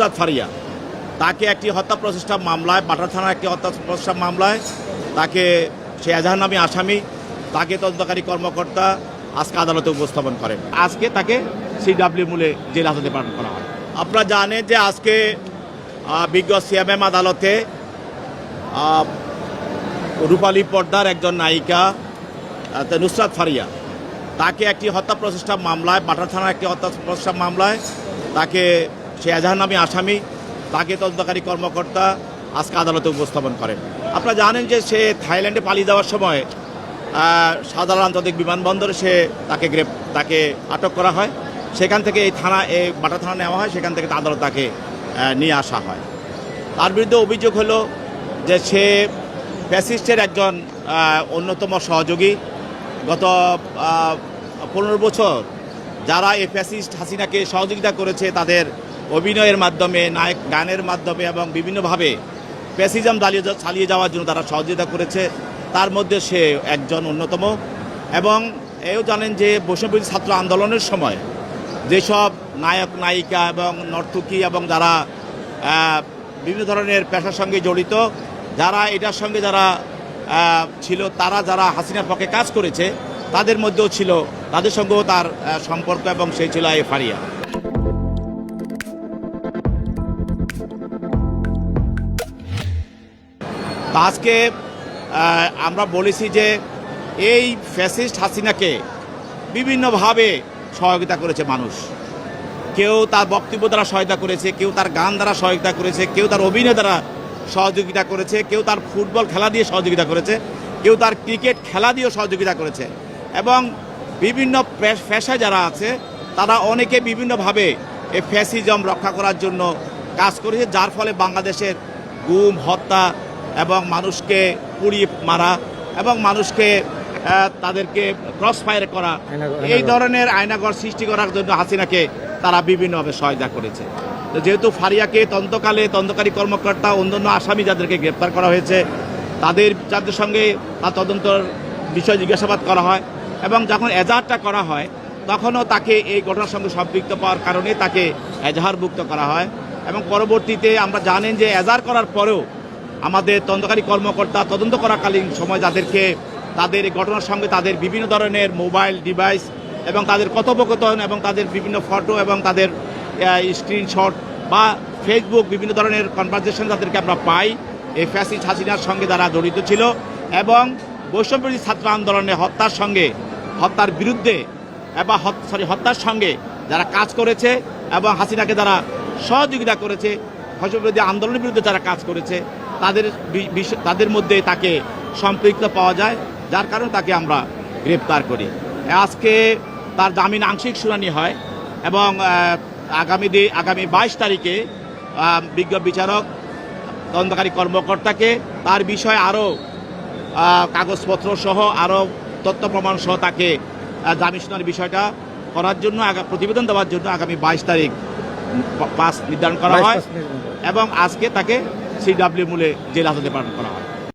নুসরাত ফারিয়া, তাকে একটি হত্যা প্রচেষ্টা মামলায়, বাটা থানার একটি হত্যা প্রচেষ্টা মামলায় তাকে, সে এজাহার নামী আসামি, তাকে তদন্তকারী কর্মকর্তা আজকে আদালতে উপস্থাপন করেন। আজকে তাকে সিডব্লিউ মূলে জেল হাজতে প্রেরণ করা হয়। আপনারা জানেন যে আজকে বিজ্ঞ সিএমএম আদালতে রূপালী পর্দার একজন নায়িকা নুসরাত ফারিয়া, তাকে একটি হত্যা প্রচেষ্টা মামলায়, বাটা থানার একটি হত্যা প্রচেষ্টা মামলায় তাকে, সে এজাহার নামী আসামি, তাকে তদন্তকারী কর্মকর্তা আজকে আদালতে উপস্থাপন করেন। আপনারা জানেন যে সে থাইল্যান্ডে পালিয়ে যাওয়ার সময় শাহজালাল আন্তর্জাতিক বিমানবন্দরে তাকে আটক করা হয়। সেখান থেকে এই বাটা থানা নেওয়া হয়, সেখান থেকে আদালত তাকে নিয়ে আসা হয়। তার বিরুদ্ধে অভিযোগ হলো যে সে ফ্যাসিস্টের একজন অন্যতম সহযোগী। গত 15 বছর যারা এই ফ্যাসিস্ট হাসিনাকে সহযোগিতা করেছে, তাদের অভিনয়ের মাধ্যমে, নায়ক গানের মাধ্যমে এবং বিভিন্নভাবে ফ্যাসিজম চালিয়ে যাওয়ার জন্য তারা সহযোগিতা করেছে, তার মধ্যে সে একজন অন্যতম। এবং এও জানেন যে বৈষম্যবিরোধী ছাত্র আন্দোলনের সময় যেসব নায়ক নায়িকা এবং নর্তকী এবং যারা বিভিন্ন ধরনের পেশার সঙ্গে জড়িত, যারা এটার সঙ্গে যারা ছিল, তারা যারা হাসিনার পক্ষে কাজ করেছে, তাদের মধ্যেও ছিল, তাদের সঙ্গেও তার সম্পর্ক, এবং সেই ছিল এই ফারিয়া। আজকে আমরা বলেছি যে এই ফ্যাসিস্ট হাসিনাকে বিভিন্নভাবে সহযোগিতা করেছে মানুষ। কেউ তার বক্তব্য দ্বারা সহায়তা করেছে, কেউ তার গান দ্বারা সহযোগিতা করেছে, কেউ তার অভিনয় দ্বারা সহযোগিতা করেছে, কেউ তার ফুটবল খেলা দিয়ে সহযোগিতা করেছে, কেউ তার ক্রিকেট খেলা দিয়েও সহযোগিতা করেছে। এবং বিভিন্ন পেশায় যারা আছে তারা অনেকে বিভিন্নভাবে এই ফ্যাসিজম রক্ষা করার জন্য কাজ করেছে, যার ফলে বাংলাদেশের গুম, হত্যা এবং মানুষকে পুড়িয়ে মারা এবং মানুষকে তাদেরকে ক্রস ফায়ার করা, এই ধরনের আয়নাঘর সৃষ্টি করার জন্য হাসিনাকে তারা বিভিন্নভাবে সহায়তা করেছে। তো যেহেতু ফারিয়াকে তদন্তকারী কর্মকর্তা, অন্যান্য আসামি যাদেরকে গ্রেপ্তার করা হয়েছে, যাদের সঙ্গে তার তদন্তর বিষয় জিজ্ঞাসাবাদ করা হয়, এবং যখন এজাহারটা করা হয় তখনও তাকে এই ঘটনার সঙ্গে সম্পৃক্ত পাওয়ার কারণে তাকে এজাহারভুক্ত করা হয়। এবং পরবর্তীতে আমরা জানেন যে এজাহার করার পরেও আমাদের তদন্তকারী কর্মকর্তা তদন্ত করাকালীন সময় তাদের এই ঘটনার সঙ্গে তাদের বিভিন্ন ধরনের মোবাইল ডিভাইস এবং তাদের কথোপকথন এবং তাদের বিভিন্ন ফটো এবং তাদের স্ক্রিনশট বা ফেসবুক বিভিন্ন ধরনের কনভারসেশন তাদেরকে আমরা পাই এই ফ্যাসিস্ট হাসিনার সঙ্গে যারা জড়িত ছিল এবং বৈষম্যবিরোধী ছাত্র আন্দোলনে হত্যার বিরুদ্ধে এবং হত্যার সঙ্গে যারা কাজ করেছে এবং হাসিনাকে যারা সহযোগিতা করেছে, বৈষম্যবিরোধী আন্দোলনের বিরুদ্ধে যারা কাজ করেছে, তাদের মধ্যে তাকে সম্পৃক্ত পাওয়া যায়, যার কারণে তাকে আমরা গ্রেপ্তার করি। আজকে তার জামিন আংশিক শুনানি হয় এবং আগামী 22 তারিখে বিজ্ঞ বিচারক তদন্তকারী কর্মকর্তাকে তার বিষয়ে আরও কাগজপত্র সহ আরও তথ্য প্রমাণ সহ তাকে জামিন শুনানির বিষয়টা করার জন্য প্রতিবেদন দেওয়ার জন্য আগামী 22 তারিখ নির্ধারণ করা হয় এবং আজকে তাকে সিডব্লিউ মূলে জেল হাজতে প্রেরণ করা হয়।